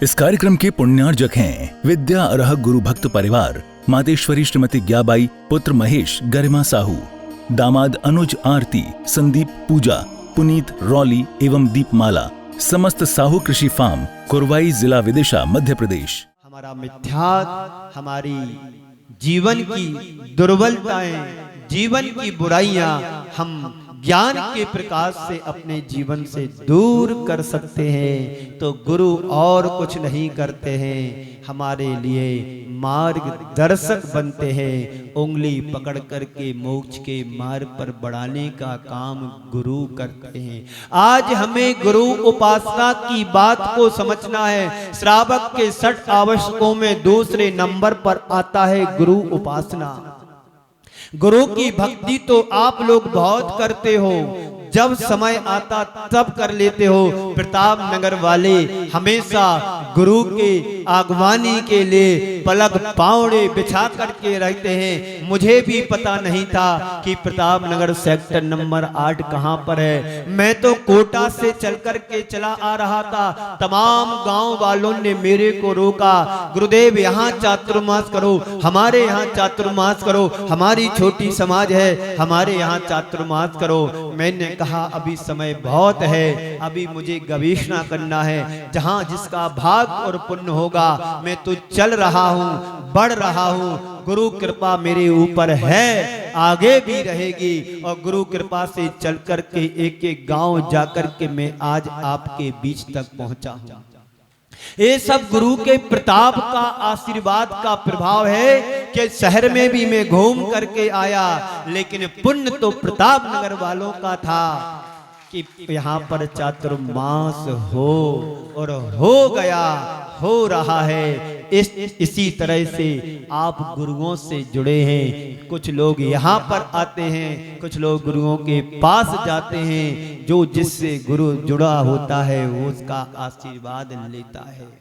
इस कार्यक्रम के पुण्यार्जक हैं विद्या अरह गुरु भक्त परिवार, मातेश्वरी श्रीमती ज्ञाबाई, पुत्र महेश गरिमा साहू, दामाद अनुज आरती, संदीप पूजा, पुनीत रौली एवं दीपमाला, समस्त साहू कृषि फार्म, कुरवाई, जिला विदिशा, मध्य प्रदेश। हमारा मिथ्यात्व, हमारी जीवन की दुर्बलताएं, जीवन की बुराइयां हम ज्ञान के प्रकाश से अपने जीवन से दूर कर सकते हैं। तो गुरु और कुछ नहीं करते हैं, हमारे लिए मार्गदर्शक बनते हैं। उंगली पकड़ करके मोक्ष के मार्ग पर बढ़ाने का काम गुरु करते हैं। आज हमें गुरु उपासना की बात को समझना है। श्रावक के 60 आवश्यकों में दूसरे नंबर पर आता है गुरु उपासना। गुरु की भक्ति तो आप लोग बहुत करते हो, जब समय आता तब कर लेते हो। प्रताप नगर वाले हमेशा गुरु के आगवानी के लिए पलक पावड़े बिछा करके रहते हैं। मुझे भी पता नहीं था कि प्रताप नगर सेक्टर नंबर 8 कहां पर है। मैं तो कोटा से चल करके चला आ रहा था। तमाम गांव वालों ने मेरे को रोका, गुरुदेव यहाँ चातुर्मास करो, हमारे यहाँ चातुर्मास करो, हमारी छोटी समाज है, हमारे यहाँ चातुर्मास करो। मैंने कहा अभी समय बहुत है, अभी मुझे गवेषणा करना है। जहां जिसका भाग और पुण्य होगा, मैं तो चल रहा हूं, बढ़ रहा हूं। गुरु कृपा मेरे ऊपर है, आगे भी रहेगी। और गुरु कृपा से चल करके एक एक गांव जाकर के मैं आज आपके बीच तक पहुंचा हूं। ये सब गुरु के प्रताप का, आशीर्वाद का प्रभाव है कि शहर में भी मैं घूम करके आया, लेकिन पुण्य तो प्रताप नगर वालों का था कि यहाँ पर चातुर्मास हो, और हो गया, हो रहा है। इसी तरह से आप गुरुओं से जुड़े हैं। कुछ लोग यहाँ पर आते हैं, कुछ लोग गुरुओं के पास जाते हैं। जो जिससे गुरु जुड़ा होता है वो उसका आशीर्वाद लेता है।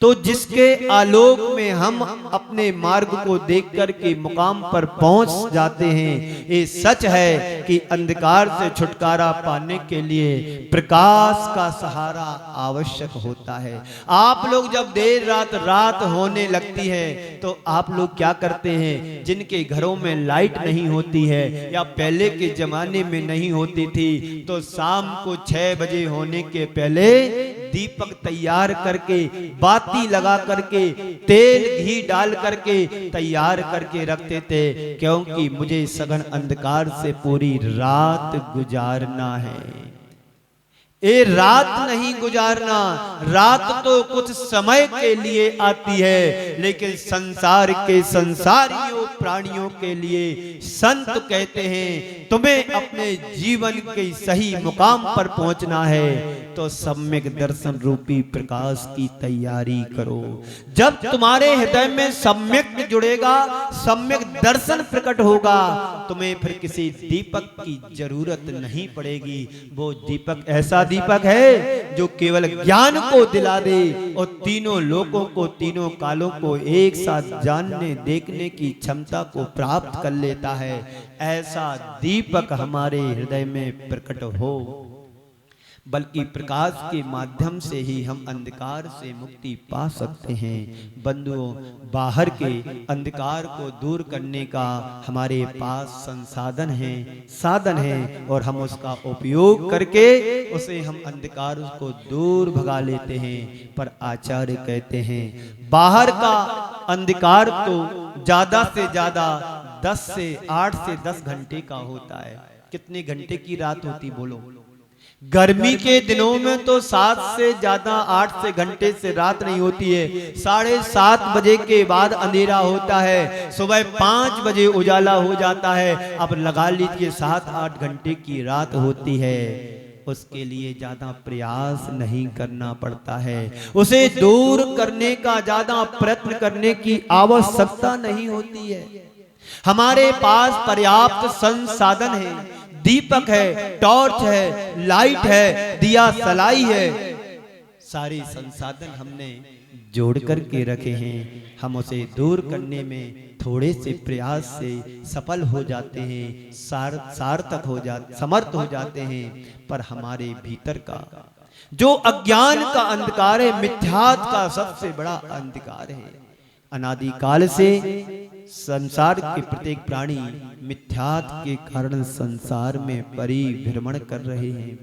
तो जिसके आलोक में हम अपने मार्ग को देख कर के मुकाम पर पहुंच जाते हैं। ये सच है कि अंधकार से छुटकारा पाने के लिए प्रकाश का सहारा आवश्यक होता है। आप लोग जब देर रात होने लगती है तो आप लोग क्या करते हैं? जिनके घरों में लाइट नहीं होती है या पहले के जमाने में नहीं होती थी, तो शाम को 6 बजे होने के पहले दीपक तैयार करके, बाती लगा करके, तेल घी डाल करके तैयार करके रखते थे, क्योंकि मुझे सघन अंधकार से पूरी रात गुजारना है। ये रात नहीं गुजारना, रात तो कुछ समय के लिए आती है, लेकिन संसार के संसारियों प्राणियों के लिए संत कहते हैं तुम्हें अपने जीवन के सही मुकाम पर पहुंचना है तो सम्यक दर्शन रूपी प्रकाश की तैयारी करो। जब तुम्हारे हृदय में सम्यक जुड़ेगा, सम्यक दर्शन प्रकट होगा, तुम्हें फिर किसी दीपक की जरूरत नहीं पड़ेगी। वो दीपक ऐसा दीपक है जो केवल ज्ञान को दिला दे और तीनों लोकों को, तीनों कालों को एक साथ जानने देखने की क्षमता को प्राप्त कर लेता है। ऐसा दीपक हमारे हृदय में प्रकट हो, बल्कि प्रकाश के माध्यम से ही हम अंधकार से मुक्ति पा सकते हैं। बंधुओं, बाहर के अंधकार को दूर करने का हमारे पास संसाधन है, साधन है, और हम उसका उपयोग करके उसे हम अंधकार को दूर भगा लेते हैं। पर आचार्य कहते हैं बाहर का अंधकार तो ज्यादा से ज्यादा 8 से 10 घंटे का होता है। कितने घंटे की रात होती बोलो? गर्मी के दिनों में तो 7 से ज्यादा 8 से घंटे से रात नहीं होती है। 7:30 बजे के बाद अंधेरा होता है, सुबह 5 बजे उजाला हो जाता है। अब लगा लीजिए 7-8 घंटे की रात होती है। उसके लिए ज्यादा प्रयास नहीं करना पड़ता है, उसे दूर करने का ज्यादा प्रयत्न करने की आवश्यकता नहीं होती है। हमारे पास पर्याप्त संसाधन है, दीपक है, टॉर्च है, लाइट है, दिया सलाई है, सारे संसाधन हमने जोड़ करके रखे हैं। हम उसे दूर करने में थोड़े से प्रयास से सफल हो जाते हैं, सार्थक हो जाते, समर्थ हो जाते हैं। पर हमारे भीतर का जो अज्ञान का अंधकार है, मिथ्यात का सबसे बड़ा अंधकार है। अनादि काल से संसार के प्रत्येक प्राणी मिथ्यात के कारण संसार में परिभ्रमण कर रहे हैं,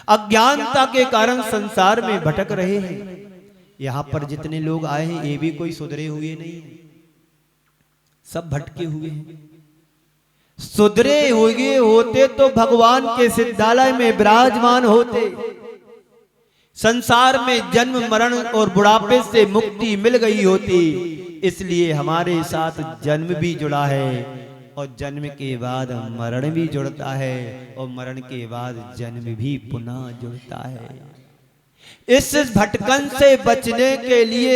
अज्ञानता के कारण संसार में भटक रहे हैं। यहाँ पर जितने लोग आए हैं ये भी कोई सुधरे हुए नहीं, सब भटके हुए हैं। सुधरे हुए होते तो भगवान के सिद्धालय में विराजमान होते। संसार में जन्म मरण और बुढ़ापे से मुक्ति मिल गई होती। इसलिए हमारे साथ जन्म भी जुड़ा है और जन्म के बाद मरण भी जुड़ता है और मरण के बाद जन्म भी पुनः जुड़ता है। इस भटकन से बचने के लिए,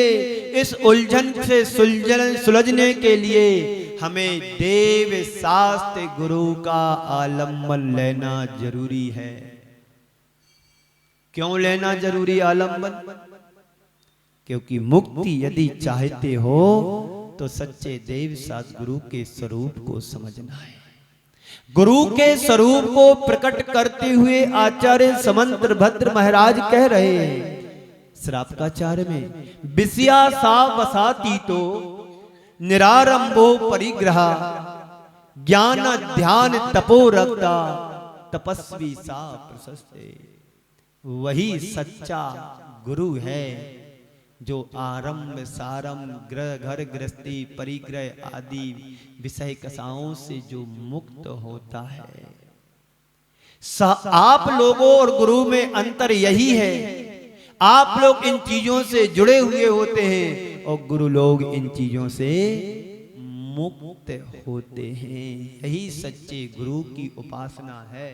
इस उलझन से सुलझने के लिए हमें देव शास्त्र गुरु का आलम्बन लेना जरूरी है। क्यों लेना जरूरी आलम्बन? क्योंकि मुक्ति यदि चाहते हो तो सच्चे देव शास्त्र गुरु के स्वरूप को समझना है। गुरु के स्वरूप को प्रकट करते हुए आचार्य समंत भद्र महाराज कह रहे हैं श्रावकाचार्य में, विषया सा वसाती तो निरारंभो परिग्रह, ज्ञान ध्यान तपो रक्ता, तपस्वी सा प्रशस्ते। वही सच्चा गुरु है जो आरंभ सारंभ ग्रह घर गृहस्थी परिग्रह आदि विषय कसाओं से जो मुक्त होता है। आप लोगों और गुरु में अंतर यही है, आप लोग इन चीजों से जुड़े हुए होते हैं और गुरु लोग इन चीजों से मुक्त होते हैं। यही सच्चे गुरु की उपासना है।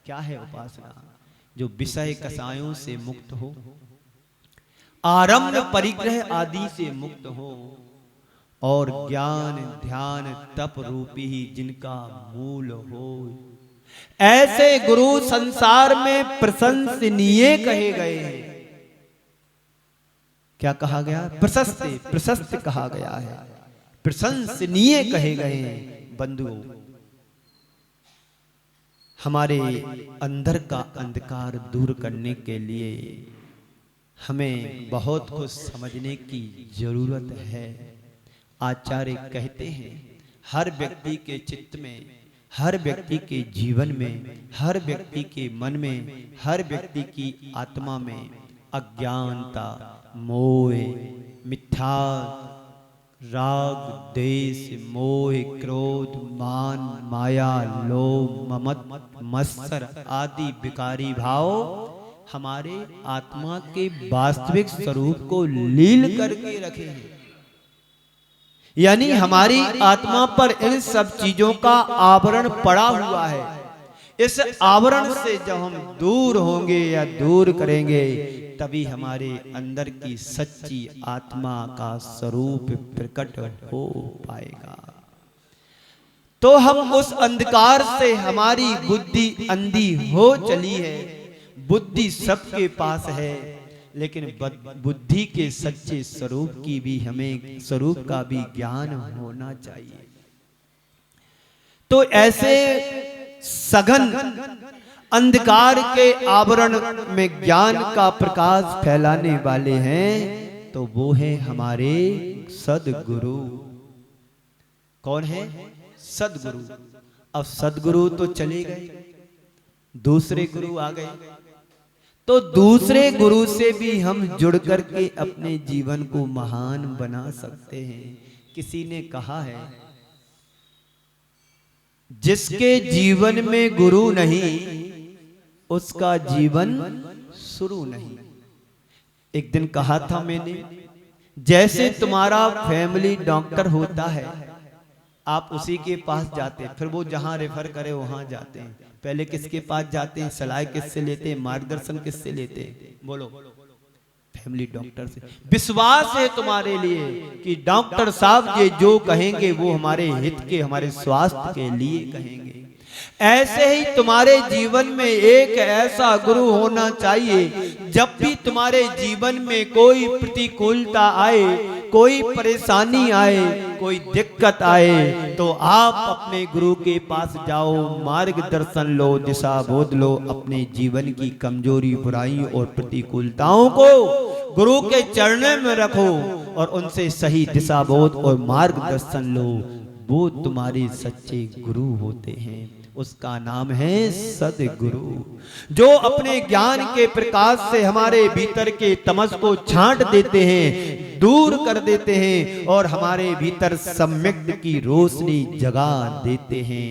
क्या है उपासना? जो विषय कसायों से मुक्त हो, आरंभ परिग्रह आदि से मुक्त हो और ज्ञान ध्यान तप रूपी ही जिनका मूल हो। ऐसे गुरु संसार में प्रशंसनीय कहे गए हैं। क्या कहा गया? प्रशस्त कहा गया है, प्रशंसनीय कहे गए हैं। बंधुओं, हमारे अंदर का अंधकार दूर करने के लिए हमें बहुत कुछ समझने की जरूरत है। आचार्य कहते हैं हर व्यक्ति के चित्त में, हर व्यक्ति के जीवन में, हर व्यक्ति के मन में, हर व्यक्ति की आत्मा में अज्ञानता, मोह, मिथ्या, राग, द्वेष, मोह, क्रोध, मान, माया, लोभ, ममत, मत्सर आदि विकारी भाव हमारे आत्मा के वास्तविक स्वरूप को लील करके रखे हैं। यानी हमारी आत्मा पर इन सब चीजों का आवरण पड़ा हुआ है। इस आवरण से जब हम दूर होंगे या दूर करेंगे तभी हमारे अंदर की सच्ची आत्मा का स्वरूप प्रकट हो पाएगा। तो हम उस अंधकार से, हमारी बुद्धि अंधी हो चली है। बुद्धि सबके पास है, लेकिन बुद्धि के सच्चे स्वरूप की भी हमें, स्वरूप का भी ज्ञान होना चाहिए। तो ऐसे सघन अंधकार के आवरण में ज्ञान का प्रकाश फैलाने वाले हैं तो वो है हमारे सदगुरु। कौन है? सदगुरु। अब सदगुरु तो चले गए, दूसरे गुरु आ गए। तो दूसरे गुरु से भी हम जुड़ करके अपने जीवन को महान बना सकते हैं। किसी ने कहा है जिसके जीवन में गुरु नहीं उसका जीवन शुरू नहीं। एक दिन कहा था मैंने, जैसे तुम्हारा फैमिली डॉक्टर होता है, आप उसी के पास जाते हैं, फिर वो जहां रेफर करे वहां जाते हैं। पहले किसके पास जाते हैं? सलाह किससे लेते हैं? मार्गदर्शन किससे लेते हैं? बोलो, फैमिली डॉक्टर से। विश्वास है तुम्हारे लिए कि डॉक्टर साहब ये जो कहेंगे वो हमारे हित के, हमारे स्वास्थ्य के लिए कहेंगे। ऐसे ही तुम्हारे जीवन में एक ऐसा गुरु होना चाहिए, जब भी तुम्हारे जीवन में कोई प्रतिकूलता आए, कोई परेशानी आए, कोई दिक्कत आए तो आप अपने गुरु के पास जाओ, मार्गदर्शन लो, दिशा बोध लो, अपने जीवन की कमजोरी, बुराई और प्रतिकूलताओं को गुरु के चरणों में रखो और उनसे सही दिशा बोध और मार्गदर्शन लो। वो तुम्हारे सच्चे गुरु होते हैं, उसका नाम है सदगुरु, जो अपने ज्ञान के प्रकाश से हमारे भीतर के तमस को छांट देते हैं, दूर कर देते हैं और हमारे भीतर सम्यक की रोशनी जगा देते हैं।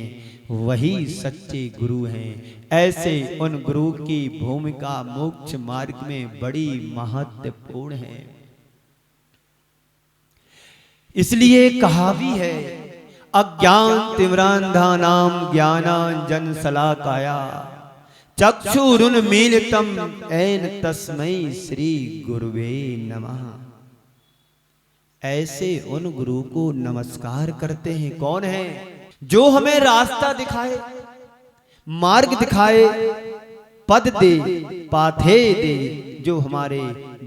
वही सच्चे गुरु हैं। ऐसे उन गुरु की भूमिका मोक्ष मार्ग में बड़ी महत्वपूर्ण है। इसलिए कहा भी है, अज्ञान तिमिरांधानाम ज्ञानांजन शलाकाया चक्षुरुन्मीलितम ऐन तस्मै श्री गुरुवे नमः। ऐसे उन गुरु को नमस्कार करते हैं। कौन है? जो हमें रास्ता दिखाए, मार्ग दिखाए, पद दे, पाथे दे, जो हमारे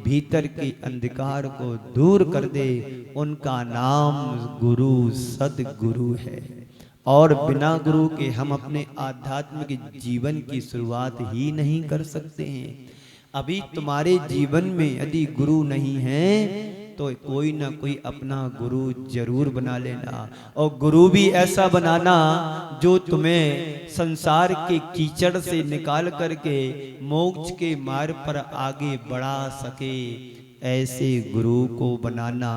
भीतर के अंधकार को दूर कर दे, उनका नाम गुरु सदगुरु है। और बिना गुरु के हम अपने आध्यात्मिक जीवन की शुरुआत ही नहीं कर सकते हैं। अभी तुम्हारे जीवन में यदि गुरु नहीं है तो कोई ना कोई अपना गुरु जरूर बना लेना, और गुरु भी ऐसा बनाना जो तुम्हें संसार के कीचड़ से निकाल करके मोक्ष के मार्ग पर आगे बढ़ा सके। ऐसे गुरु को बनाना,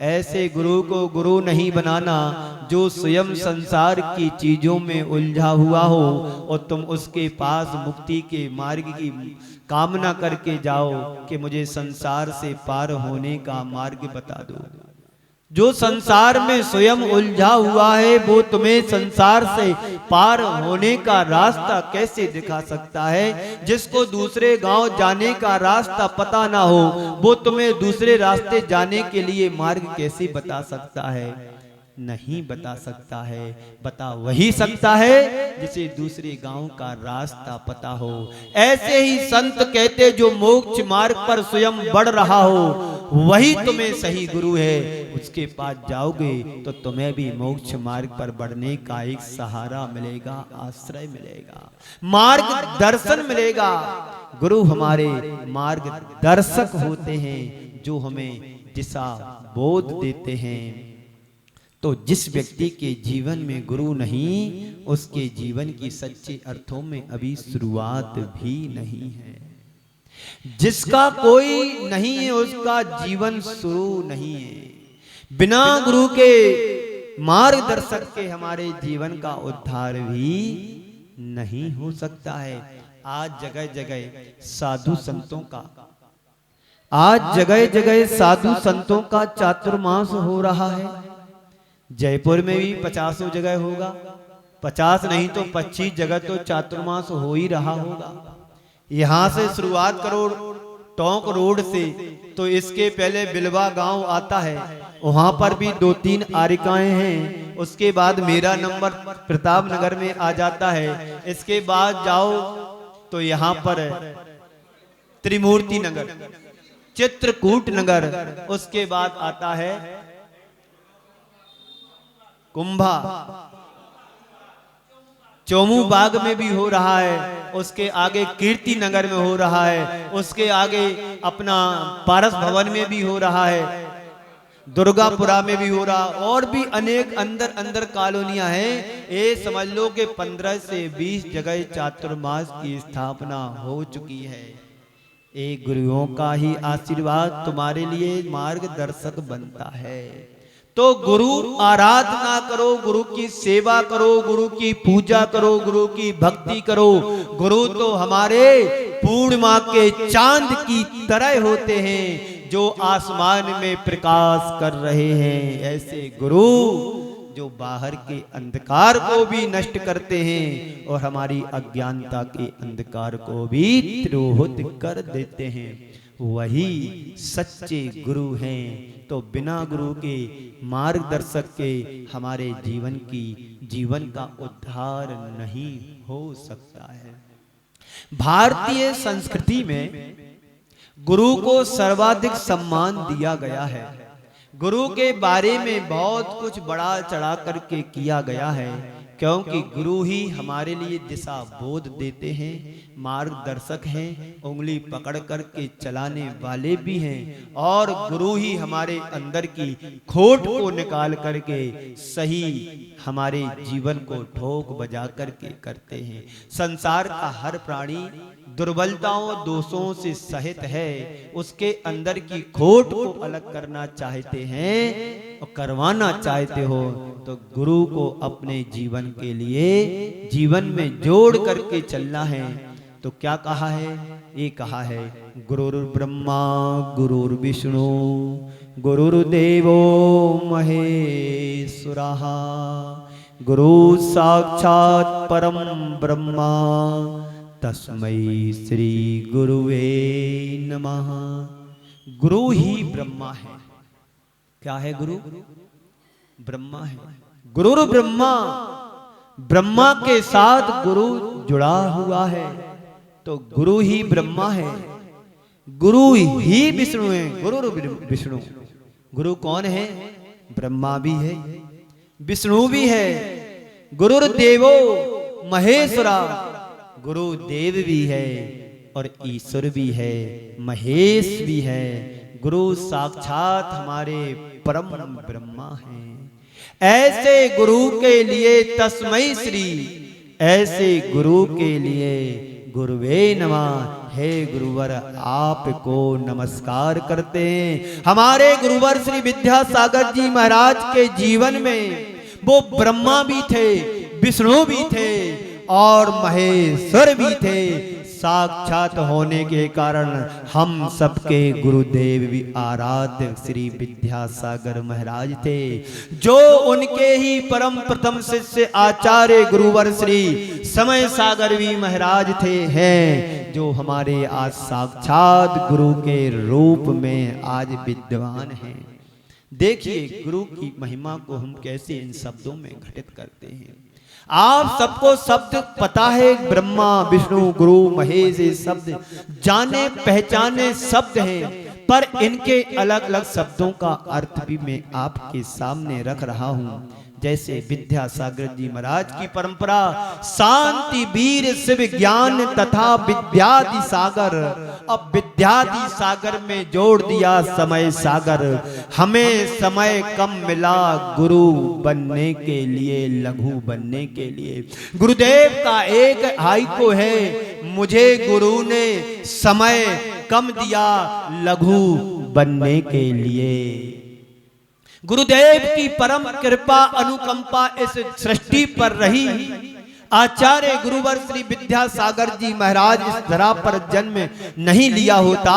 ऐसे गुरु को गुरु नहीं बनाना जो स्वयं संसार की चीजों में उलझा हुआ हो और तुम उसके पास मुक्ति के मार्ग की कामना करके जाओ कि मुझे संसार से पार होने का मार्ग बता दो। जो संसार में स्वयं उलझा हुआ है वो तुम्हें संसार से पार होने का रास्ता कैसे दिखा सकता है? जिसको दूसरे गांव जाने का रास्ता पता ना हो वो तुम्हें दूसरे रास्ते जाने के लिए मार्ग कैसे बता सकता है? नहीं बता सकता है। बता वही सकता है जिसे दूसरे गांव का रास्ता पता हो। ऐसे ही संत कहते जो मोक्ष मार्ग पर स्वयं बढ़ रहा हो वही तुम्हें सही गुरु है। उसके पास जाओगे तो तुम्हें भी मोक्ष मार्ग पर बढ़ने का एक सहारा मिलेगा, आश्रय मिलेगा, मार्ग दर्शन मिलेगा। गुरु हमारे मार्ग दर्शक होते हैं जो हमें दिशा बोध देते हैं। तो जिस व्यक्ति के जीवन में गुरु नहीं उसके जीवन की सच्चे अर्थों में अभी शुरुआत भी नहीं है। जिसका कोई नहीं है उसका जीवन शुरू नहीं है। बिना गुरु के मार्गदर्शक के हमारे जीवन का उद्धार भी नहीं हो सकता है। आज जगह जगह साधु संतों का साधु संतों का चातुर्मास हो रहा है। जयपुर में भी 50 जगह होगा, 50 नहीं तो 25 जगह तो चातुर्मास हो ही रहा होगा। यहाँ से शुरुआत करो टोंक रोड से तो इसके पहले बिलवा गांव आता है, वहां पर भी 2-3 आरिकाएं हैं। उसके बाद मेरा नंबर प्रताप नगर में आ जाता है। इसके बाद जाओ तो यहाँ पर त्रिमूर्ति नगर, चित्रकूट नगर, उसके बाद आता है कुंभा, चोमू बाग में भी हो रहा है, उसके आगे कीर्ति नगर में हो रहा है, उसके आगे अपना पारस भवन में भी हो रहा है, दुर्गापुरा में भी हो रहा, और भी अनेक अंदर अंदर कॉलोनियां हैं। ये समझ लो कि 15 से 20 जगह चातुर्मास की स्थापना हो चुकी है। एक गुरुओं का ही आशीर्वाद तुम्हारे लिए मार्गदर्शक बनता है। तो गुरु आराधना करो, गुरु की सेवा करो, गुरु की पूजा करो, गुरु की भक्ति करो। गुरु तो हमारे पूर्णिमा के चांद की तरह होते हैं जो आसमान में प्रकाश कर रहे हैं। ऐसे गुरु जो बाहर के अंधकार को भी नष्ट करते हैं और हमारी अज्ञानता के अंधकार को भी तिरोहित कर देते हैं, वही सच्चे गुरु हैं। तो बिना गुरु के मार्गदर्शक के हमारे जीवन का उद्धार नहीं हो सकता है। भारतीय संस्कृति में गुरु को सर्वाधिक सम्मान दिया गया है। गुरु के बारे में बहुत कुछ बड़ा चढ़ा करके किया गया है, क्योंकि गुरु ही हमारे लिए दिशा बोध देते हैं, मार्गदर्शक हैं, उंगली पकड़ करके चलाने वाले भी हैं, और गुरु ही हमारे अंदर की खोट को निकाल करके सही हमारे जीवन को ठोक बजा करके करते हैं। संसार का हर प्राणी दुर्बलताओं दोषों से सहित है, उसके अंदर की खोट को अलग करना चाहते हैं और करवाना चाहते हो तो गुरु को अपने जीवन के लिए जीवन में जोड़ करके चलना है। तो क्या कहा है? ये कहा है गुरुर्ब्रह्मा गुरुर्विष्णु गुरुर्देवो महेश्वरः गुरु साक्षात् परम ब्रह्मा तस्मै श्री गुरुवे नमः। गुरु ही ब्रह्मा है। क्या है गुरु? ब्रह्मा है। गुरु ब्रह्मा, ब्रह्मा के साथ गुरु जुड़ा हुआ है, तो गुरु ही ब्रह्मा है, गुरु ही विष्णु है। गुरु विष्णु, गुरु कौन है? ब्रह्मा भी है, विष्णु भी है, गुरुर्देवो महेश्वरा, गुरु देव भी है और ईश्वर भी है, महेश भी है। गुरु साक्षात हमारे परम ब्रह्मा हैं। ऐसे गुरु के लिए तस्मै श्री, ऐसे गुरु के लिए गुरुवे नमः। हे गुरुवर आपको नमस्कार करते हैं। हमारे गुरुवर श्री विद्यासागर जी महाराज के जीवन में वो ब्रह्मा भी थे, विष्णु भी थे और महेश्वर भी थे। साक्षात होने के कारण हम सबके गुरुदेव भी आराध्य श्री विद्यासागर महाराज थे, जो उनके ही परम प्रथम शिष्य आचार्य गुरुवर श्री समय सागर भी महाराज थे, हैं जो हमारे आज साक्षात गुरु के रूप में आज विद्यमान हैं। देखिए गुरु की महिमा को हम कैसे इन शब्दों में घटित करते हैं। आप सबको शब्द पता है, ब्रह्मा विष्णु गुरु महेश, ये शब्द जाने पहचाने शब्द हैं, पर इनके अलग अलग शब्दों का अर्थ भी मैं आपके सामने रख रहा हूं। जैसे विद्यासागर जी महाराज की परंपरा शांति वीर शिव ज्ञान तथा विद्यादि सागर, अब विद्यादि सागर में जोड़ दिया समय सागर। हमें समय कम मिला गुरु बनने के लिए, लघु बनने के लिए। गुरुदेव का एक हाइको है, मुझे गुरु ने समय कम दिया लघु बनने के लिए। गुरुदेव की परम कृपा अनुकंपा इस सृष्टि पर रही। आचार्य गुरुवर श्री विद्यासागर जी महाराज इस धरा पर जन्म नहीं लिया होता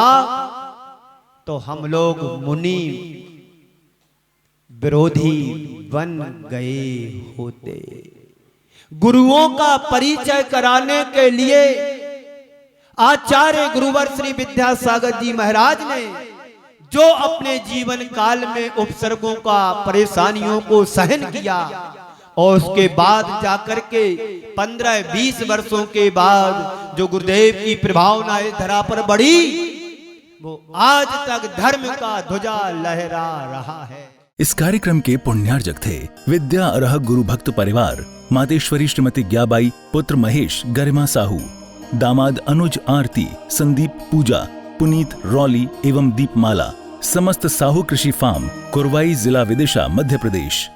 तो हम लोग मुनि विरोधी बन गए होते। गुरुओं का परिचय कराने के लिए आचार्य गुरुवर श्री विद्यासागर जी महाराज ने जो अपने जीवन काल में उपसर्गों का, परेशानियों को सहन किया, और उसके बाद जाकर के 15-20 वर्षों के बाद जो गुरुदेव की प्रभावना इस धरा पर बढ़ी, वो आज तक धर्म का ध्वजा लहरा रहा है। इस कार्यक्रम के पुण्यार्जक थे विद्या अरह गुरु भक्त परिवार, मातेश्वरी श्रीमती ग्याबाई, पुत्र महेश गरिमा साहू, दामाद अनुज आरती, संदीप पूजा, पुनीत रौली एवं दीपमाला, समस्त साहू कृषि फार्म, कुरवाई, जिला विदिशा, मध्य प्रदेश।